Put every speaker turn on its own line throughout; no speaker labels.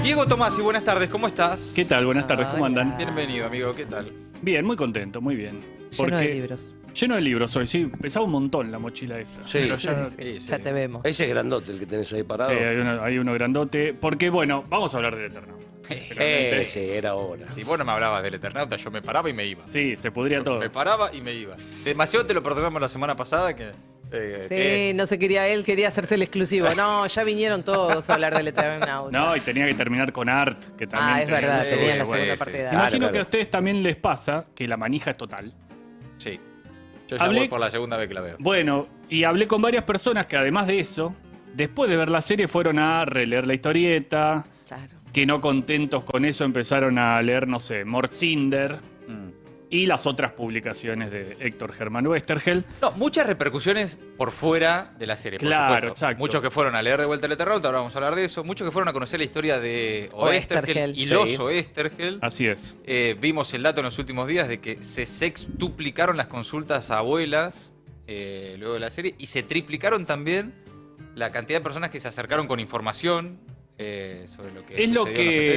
Diego Tomasi, buenas tardes, ¿cómo estás?
¿Qué tal? Buenas tardes, ¿cómo andan?
Bienvenido, amigo, ¿qué tal?
Bien, muy contento, muy bien.
Lleno de libros.
Lleno de libros hoy, sí. Pesaba un montón la mochila esa.
Sí,
Pero
sí,
Ya te vemos.
Ese es grandote el que tenés ahí parado.
Sí, hay uno grandote. Porque, bueno, vamos a hablar del Eternauta.
Sí, era hora.
Si vos no me hablabas del Eternauta, yo me paraba y me iba.
Sí, se pudría
Yo
todo.
Me paraba y me iba. Demasiado te lo perdonamos la semana pasada que...
Sí, no se quería él, quería hacerse el exclusivo. No, ya vinieron todos a hablar del Eternauta.
No, y tenía que terminar con Art, que también...
Es verdad,
Sí,
tenía la
bueno,
segunda
sí,
parte
sí.
de
Me
Dark.
imagino
Claro,
que a
claro.
ustedes también les pasa que la manija es total.
Sí. Yo ya voy por la segunda vez que la veo.
Bueno, y hablé con varias personas que además de eso, después de ver la serie fueron a releer la historieta,
Claro.
que no contentos con eso empezaron a leer, no sé, Mort Cinder y las otras publicaciones de Héctor Germán Westergel.
No, muchas repercusiones por fuera de la serie, por
Claro,
supuesto.
exacto.
Muchos que fueron a leer de vuelta el Eternauta, ahora vamos a hablar de eso. Muchos que fueron a conocer la historia de
Oesterheld.
Oesterheld y
Sí.
los Oesterheld.
Así es.
Vimos el dato en los últimos días de que se sextuplicaron las consultas a abuelas luego de la serie y se triplicaron también la cantidad de personas que se acercaron con información sobre lo que
Es lo
sucedió en los
que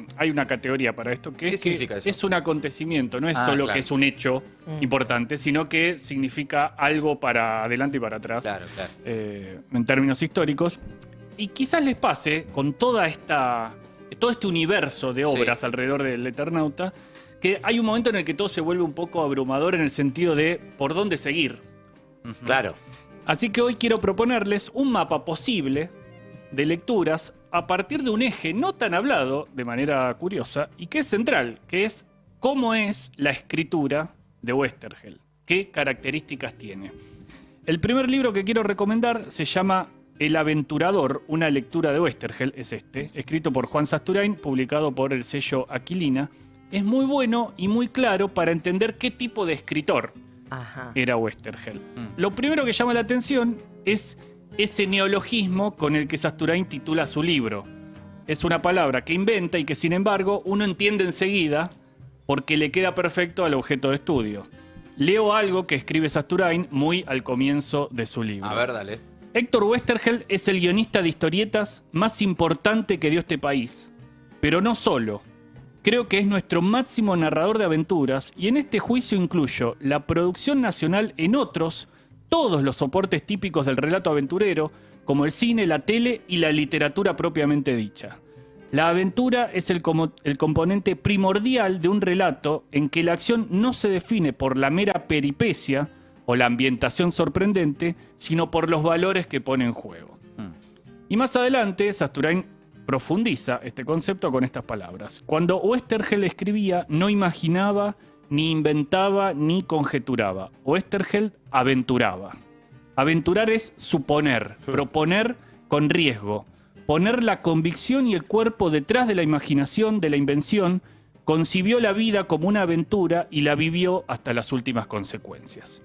70.
hay una categoría para esto, que
¿Qué
es
significa
que
eso?
es un acontecimiento, no es
Ah,
solo
claro.
que es un hecho importante, sino que significa algo para adelante y para atrás,
Claro, claro.
en términos históricos. Y quizás les pase con todo este universo de obras
Sí.
alrededor del Eternauta, que hay un momento en el que todo se vuelve un poco abrumador en el sentido de por dónde seguir.
Ujú.
Claro.
Así que hoy quiero proponerles un mapa posible de lecturas a partir de un eje no tan hablado de manera curiosa y que es central, que es cómo es la escritura de Westergel, qué características tiene. El primer libro que quiero recomendar se llama El Aventurador, una lectura de Westergel, es este, escrito por Juan Sasturain, publicado por el sello Aquilina. Es muy bueno y muy claro para entender qué tipo de escritor
Ajá.
era Westergel. Lo primero que llama la atención es ese neologismo con el que Sasturain titula su libro. Es una palabra que inventa y que sin embargo uno entiende enseguida porque le queda perfecto al objeto de estudio. Leo algo que escribe Sasturain muy al comienzo de su libro.
A ver, dale.
Héctor Westergel es el guionista de historietas más importante que dio este país. Pero no solo. Creo que es nuestro máximo narrador de aventuras y en este juicio incluyo la producción nacional en todos los soportes típicos del relato aventurero, como el cine, la tele y la literatura propiamente dicha. La aventura es el componente primordial de un relato en que la acción no se define por la mera peripecia o la ambientación sorprendente, sino por los valores que pone en juego. Y más adelante, Sasturain profundiza este concepto con estas palabras. Cuando Westergel escribía, no imaginaba, ni inventaba, ni conjeturaba. Westergel aventuraba. Aventurar es suponer, proponer con riesgo, poner la convicción y el cuerpo detrás de la imaginación, de la invención, concibió la vida como una aventura y la vivió hasta las últimas consecuencias.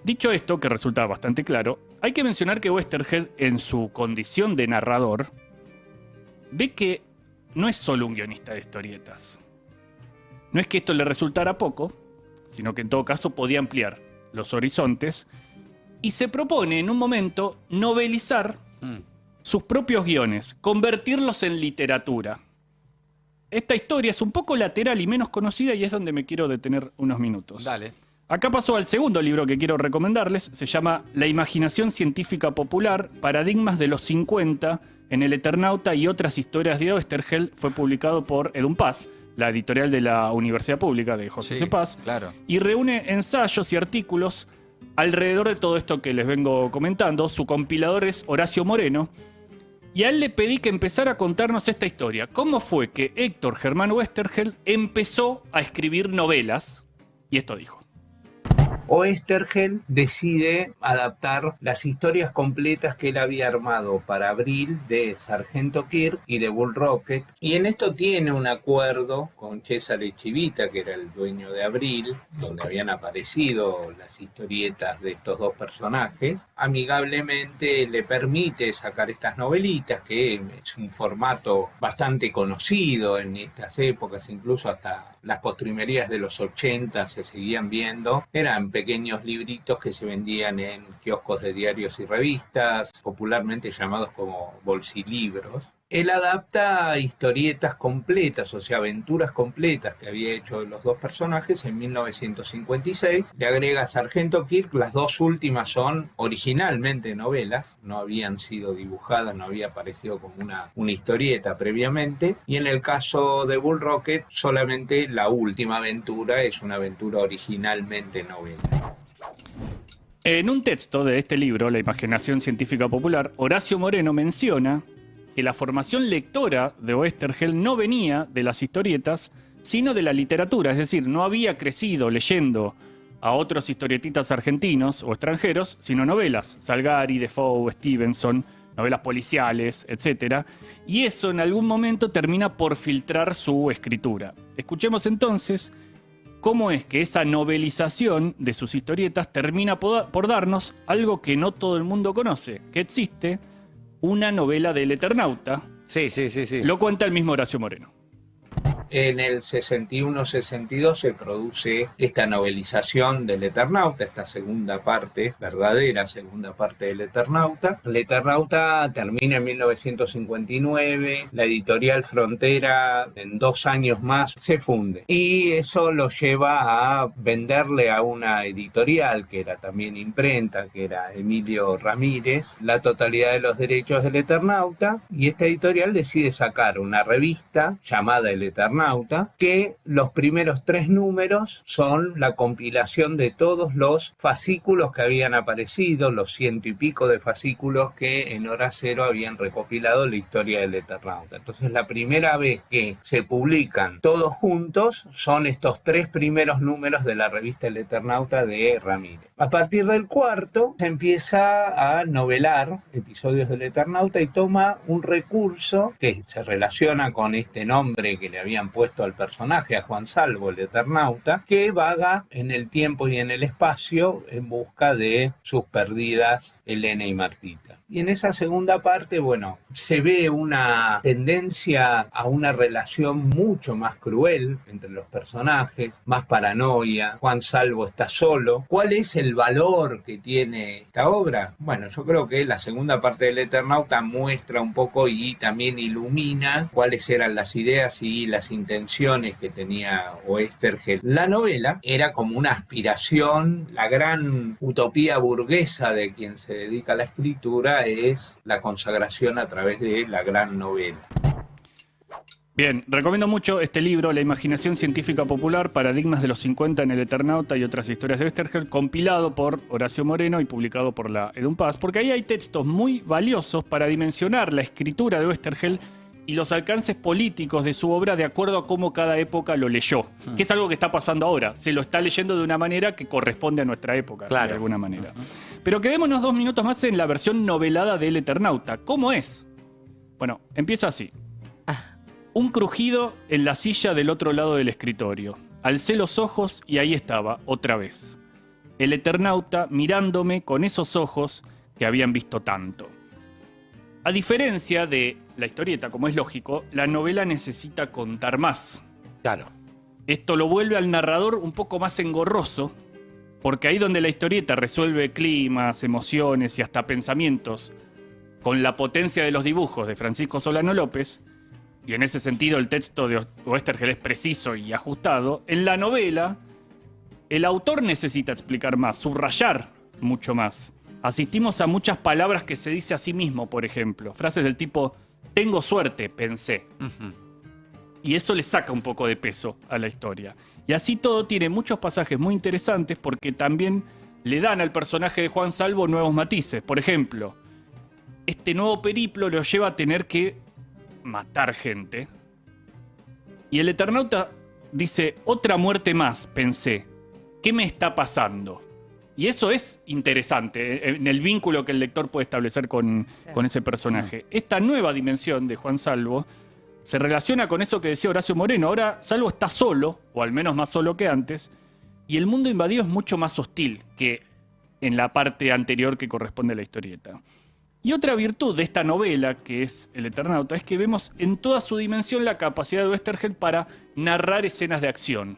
Dicho esto, que resulta bastante claro, hay que mencionar que Westergel, en su condición de narrador, ve que no es solo un guionista de historietas. No es que esto le resultara poco, sino que en todo caso podía ampliar los horizontes y se propone en un momento novelizar sus propios guiones, convertirlos en literatura. Esta historia es un poco lateral y menos conocida y es donde me quiero detener unos minutos.
Dale.
Acá pasó al segundo libro que quiero recomendarles, se llama La imaginación científica popular, paradigmas de los 50 en el Eternauta y otras historias de Oesterheld. Fue publicado por Edunpaz, la editorial de la Universidad Pública de José C. Paz,
claro.
y reúne ensayos y artículos alrededor de todo esto que les vengo comentando. Su compilador es Horacio Moreno, y a él le pedí que empezara a contarnos esta historia. ¿Cómo fue que Héctor Germán Westergel empezó a escribir novelas? Y esto dijo.
Oesterheld decide adaptar las historias completas que él había armado para Abril de Sargento Kirk y de Bull Rocket, y en esto tiene un acuerdo con Cesare Chivita, que era el dueño de Abril, donde habían aparecido las historietas de estos dos personajes. Amigablemente le permite sacar estas novelitas, que es un formato bastante conocido en estas épocas, incluso hasta las postrimerías de los 80 se seguían viendo. Eran pequeños libritos que se vendían en kioscos de diarios y revistas, popularmente llamados como bolsilibros. Él adapta historietas completas, o sea, aventuras completas que había hecho los dos personajes en 1956. Le agrega Sargento Kirk, las dos últimas son originalmente novelas, no habían sido dibujadas, no había aparecido como una historieta previamente. Y en el caso de Bull Rocket, solamente la última aventura es una aventura originalmente novela.
En un texto de este libro, La imaginación científica popular, Horacio Moreno menciona que la formación lectora de Oesterheld no venía de las historietas, sino de la literatura. Es decir, no había crecido leyendo a otros historietistas argentinos o extranjeros, sino novelas. Salgari, Defoe, Stevenson, novelas policiales, etc. Y eso en algún momento termina por filtrar su escritura. Escuchemos entonces cómo es que esa novelización de sus historietas termina por darnos algo que no todo el mundo conoce, que existe una novela del Eternauta.
Sí.
Lo cuenta el mismo Horacio Moreno.
En el 61-62 se produce esta novelización del Eternauta, esta segunda parte, verdadera segunda parte del Eternauta. El Eternauta termina en 1959, la editorial Frontera en 2 años más se funde. Y eso lo lleva a venderle a una editorial que era también imprenta, que era Emilio Ramírez, la totalidad de los derechos del Eternauta. Y esta editorial decide sacar una revista llamada El Eternauta, que los primeros 3 números son la compilación de todos los fascículos que habían aparecido, los 100 y pico de fascículos que en Hora Cero habían recopilado la historia del Eternauta. Entonces la primera vez que se publican todos juntos son estos 3 primeros números de la revista El Eternauta de Ramírez. A partir del 4 se empieza a novelar episodios del Eternauta y toma un recurso que se relaciona con este nombre que le habían puesto al personaje, a Juan Salvo, el Eternauta, que vaga en el tiempo y en el espacio en busca de sus perdidas Elena y Martita. Y en esa segunda parte, bueno, se ve una tendencia a una relación mucho más cruel entre los personajes, más paranoia. Juan Salvo está solo. ¿Cuál es el valor que tiene esta obra? Bueno, yo creo que la segunda parte del Eternauta muestra un poco y también ilumina cuáles eran las ideas y las intenciones que tenía Oesterheld. La novela era como una aspiración, la gran utopía burguesa de quien se dedica a la escritura es la consagración a través de la gran novela.
Bien, recomiendo mucho este libro, La imaginación científica popular, paradigmas de los 50 en el Eternauta y otras historias de Oesterheld, compilado por Horacio Moreno y publicado por la Edumpaz, porque ahí hay textos muy valiosos para dimensionar la escritura de Oesterheld y los alcances políticos de su obra de acuerdo a cómo cada época lo leyó, que es algo que está pasando ahora. Se lo está leyendo de una manera que corresponde a nuestra época,
claro,
de alguna manera. Pero quedémonos 2 minutos más en la versión novelada del Eternauta. ¿Cómo es? Bueno, empieza así. Un crujido en la silla del otro lado del escritorio. Alcé los ojos y ahí estaba, otra vez. El Eternauta mirándome con esos ojos que habían visto tanto. A diferencia de la historieta, como es lógico, la novela necesita contar más.
Claro.
Esto lo vuelve al narrador un poco más engorroso, porque ahí donde la historieta resuelve climas, emociones y hasta pensamientos con la potencia de los dibujos de Francisco Solano López, y en ese sentido el texto de Oesterheld es preciso y ajustado, en la novela el autor necesita explicar más, subrayar mucho más. Asistimos a muchas palabras que se dice a sí mismo, por ejemplo. Frases del tipo, tengo suerte, pensé. Y eso le saca un poco de peso a la historia. Y así todo tiene muchos pasajes muy interesantes porque también le dan al personaje de Juan Salvo nuevos matices. Por ejemplo, este nuevo periplo lo lleva a tener que matar gente. Y el Eternauta dice, otra muerte más, pensé. ¿Qué me está pasando? Y eso es interesante en el vínculo que el lector puede establecer con ese personaje. Esta nueva dimensión de Juan Salvo se relaciona con eso que decía Horacio Moreno. Ahora Salvo está solo, o al menos más solo que antes, y el mundo invadido es mucho más hostil que en la parte anterior que corresponde a la historieta. Y otra virtud de esta novela, que es El Eternauta, es que vemos en toda su dimensión la capacidad de Oesterheld para narrar escenas de acción.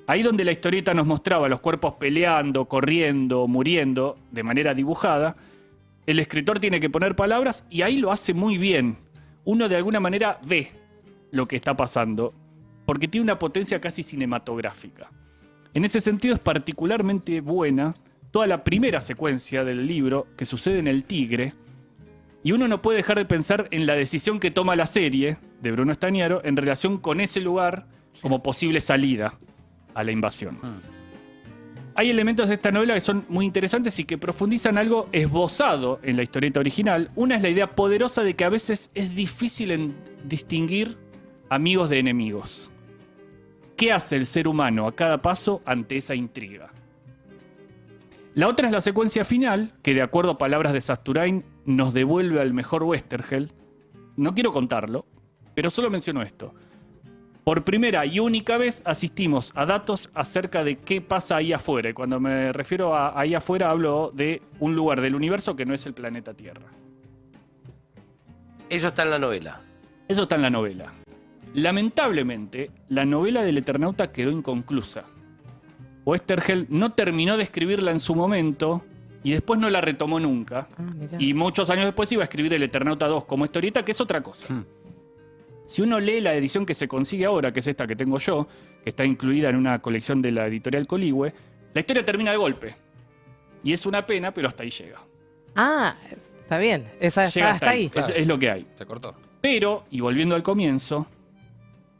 Ahí donde la historieta nos mostraba los cuerpos peleando, corriendo, muriendo, de manera dibujada, el escritor tiene que poner palabras y ahí lo hace muy bien. uno de alguna manera ve lo que está pasando, porque tiene una potencia casi cinematográfica. En ese sentido es particularmente buena toda la primera secuencia del libro que sucede en el Tigre, y uno no puede dejar de pensar en la decisión que toma la serie de Bruno Estañaro en relación con ese lugar como posible salida a la invasión. Hay elementos de esta novela que son muy interesantes y que profundizan algo esbozado en la historieta original. Una es la idea poderosa de que a veces es difícil distinguir amigos de enemigos. ¿Qué hace el ser humano a cada paso ante esa intriga? La otra es la secuencia final, que de acuerdo a palabras de Sasturain nos devuelve al mejor Westergeld. No quiero contarlo, pero solo menciono esto. Por primera y única vez asistimos a datos acerca de qué pasa ahí afuera. Y cuando me refiero a ahí afuera hablo de un lugar del universo que no es el planeta Tierra.
Eso está en la novela.
Eso está en la novela. Lamentablemente, la novela del Eternauta quedó inconclusa. Westergeld no terminó de escribirla en su momento y después no la retomó nunca. Y muchos años después iba a escribir el Eternauta 2 como historieta, que es otra cosa. Si uno lee la edición que se consigue ahora, que es esta que tengo yo, que está incluida en una colección de la editorial Coligüe, la historia termina de golpe. Y es una pena, pero hasta ahí llega.
Ah, está bien. Esa
Llega
está ahí.
Es lo que hay.
Se cortó.
Pero, y volviendo al comienzo,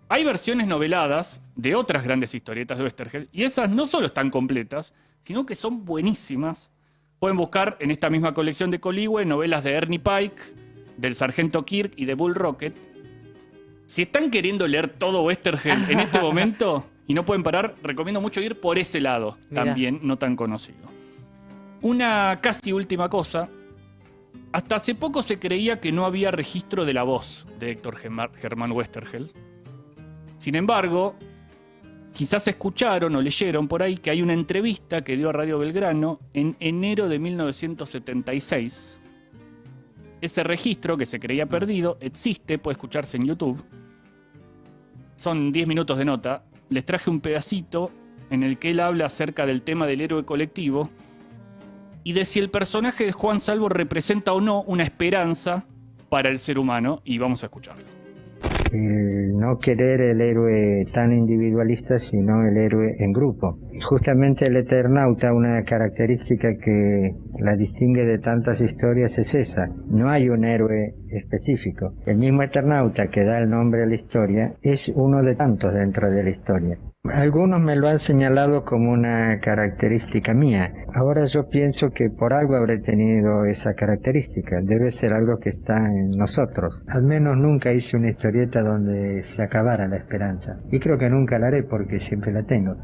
hay versiones noveladas de otras grandes historietas de Westergeld, y esas no solo están completas, sino que son buenísimas. Pueden buscar en esta misma colección de Coligüe novelas de Ernie Pike, del Sargento Kirk y de Bull Rocket. Si están queriendo leer todo Westergeld en este momento y no pueden parar, recomiendo mucho ir por ese lado, también no tan conocido. Una casi última cosa. Hasta hace poco se creía que no había registro de la voz de Héctor Germán Westergeld. Sin embargo, quizás escucharon o leyeron por ahí que hay una entrevista que dio a Radio Belgrano en enero de 1976. Ese registro, que se creía perdido, existe, puede escucharse en YouTube. Son 10 minutos de nota. Les traje un pedacito en el que él habla acerca del tema del héroe colectivo y de si el personaje de Juan Salvo representa o no una esperanza para el ser humano, y vamos a escucharlo.
El no querer el héroe tan individualista, sino el héroe en grupo. Justamente el Eternauta, una característica que la distingue de tantas historias es esa. No hay un héroe específico. El mismo Eternauta que da el nombre a la historia es uno de tantos dentro de la historia. Algunos me lo han señalado como una característica mía. Ahora yo pienso que por algo habré tenido esa característica. Debe ser algo que está en nosotros. Al menos nunca hice una historieta donde se acabara la esperanza. Y creo que nunca la haré porque siempre la tengo.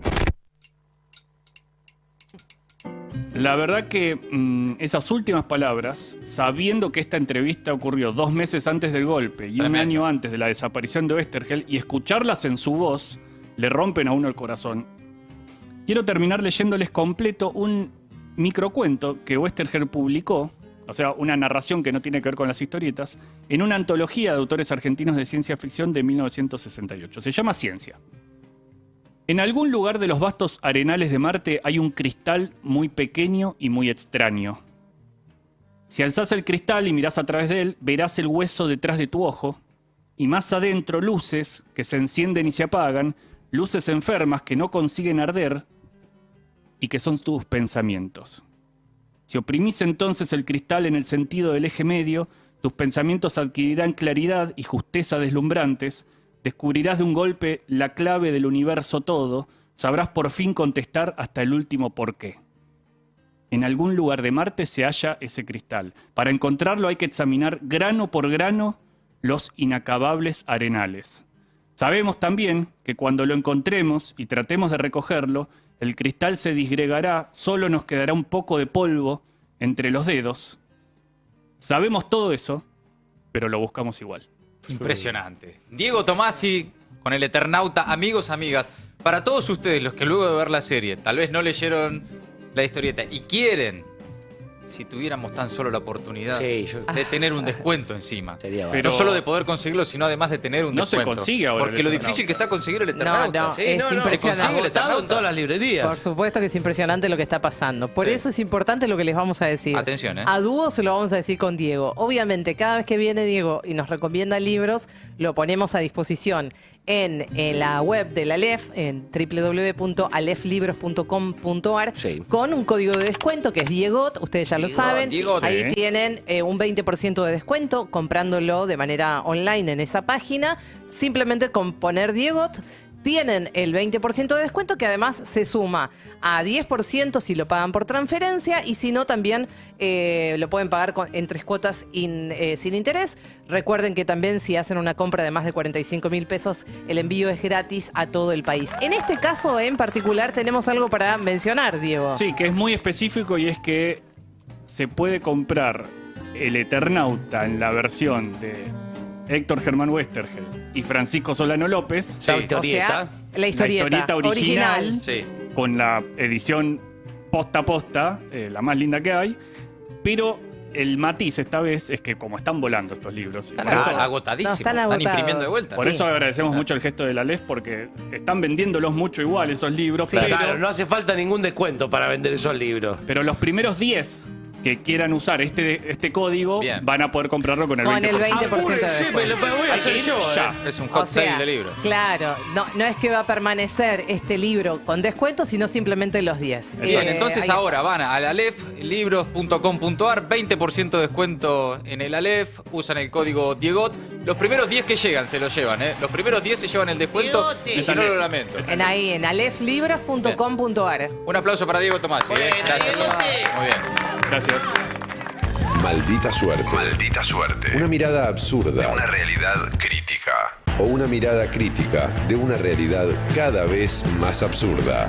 La verdad que esas últimas palabras, sabiendo que esta entrevista ocurrió 2 meses antes del golpe y un año antes de la desaparición de Westergeld, y escucharlas en su voz, le rompen a uno el corazón. Quiero terminar leyéndoles completo un microcuento que Westergeld publicó, o sea, una narración que no tiene que ver con las historietas, en una antología de autores argentinos de ciencia ficción de 1968. Se llama Ciencia. En algún lugar de los vastos arenales de Marte hay un cristal muy pequeño y muy extraño. Si alzás el cristal y mirás a través de él, verás el hueso detrás de tu ojo, y más adentro luces que se encienden y se apagan, luces enfermas que no consiguen arder y que son tus pensamientos. Si oprimís entonces el cristal en el sentido del eje medio, tus pensamientos adquirirán claridad y justeza deslumbrantes, descubrirás de un golpe la clave del universo todo, sabrás por fin contestar hasta el último porqué. En algún lugar de Marte se halla ese cristal. Para encontrarlo hay que examinar grano por grano los inacabables arenales. Sabemos también que cuando lo encontremos y tratemos de recogerlo, el cristal se disgregará, solo nos quedará un poco de polvo entre los dedos. Sabemos todo eso, pero lo buscamos igual.
Impresionante. Diego Tomasi con el Eternauta. Amigos, amigas, para todos ustedes, los que luego de ver la serie tal vez no leyeron la historieta y quieren si tuviéramos tan solo la oportunidad
Sí, yo-
de tener un descuento encima.
Sería
Pero-
No solo de poder conseguirlo, sino además de tener un
No se
descuento.
consigue ahora
Porque
el
lo
Eternauta.
difícil que está conseguir el Eternauta.
No,
Sí,
es
no,
se
impresionante.
consigue el
agotado en
Eternauta.
todas las librerías.
Por supuesto que es impresionante lo que está pasando. Por
Sí.
eso es importante lo que les vamos a decir.
Atención, ¿eh?
A dúo se lo vamos a decir con Diego. Obviamente, cada vez que viene Diego y nos recomienda libros, lo ponemos a disposición en la web del Aleph, en www.aleflibros.com.ar,
Sí.
con un código de descuento que es Diegot, ustedes ya lo
Diegot,
saben.
Diegot.
Ahí
Sí.
tienen un 20% de descuento comprándolo de manera online en esa página. Simplemente con poner Diegot tienen el 20% de descuento, que además se suma a 10% si lo pagan por transferencia, y si no también lo pueden pagar en 3 cuotas sin interés. Recuerden que también si hacen una compra de más de 45.000 pesos, el envío es gratis a todo el país. En este caso en particular tenemos algo para mencionar, Diego.
Sí, que es muy específico y es que se puede comprar el Eternauta en la versión de Héctor Germán Westergel y Francisco Solano López,
Sí.
O
Historieta.
sea, la historieta,
original.
Sí.
con la edición posta a posta, la más linda que hay, pero el matiz esta vez es que como están volando estos libros,
Están
por eso-
agotadísimos.
No, están
están
agotados.
imprimiendo de vuelta.
por
Sí.
eso agradecemos mucho el gesto de la Aleph, porque están vendiéndolos mucho igual esos libros,
Sí.
pero,
Claro, no hace falta ningún descuento para vender esos libros.
pero los primeros 10 que quieran usar este código
Bien.
van a poder comprarlo con el
Con
20%.
el 20% de
Sí, me lo voy a hacer yo.
Ya.
Es un hot sale de libros.
claro, no es que va a permanecer este libro con descuento, sino simplemente los 10.
Bien, entonces
ahí
ahora van al aleflibros.com.ar, 20% de descuento en el Aleph, usan el código Diegot. Los primeros 10 que llegan se lo llevan, ¿eh? Los primeros 10 se llevan el descuento y si no lo lamento.
en aleflibros.com.ar.
Un aplauso para Diego Tomasi, ¿eh? Gracias, Tomás. Muy bien.
Gracias.
Maldita suerte.
Maldita suerte.
Una mirada absurda.
Una realidad crítica.
O una mirada crítica de una realidad cada vez más absurda.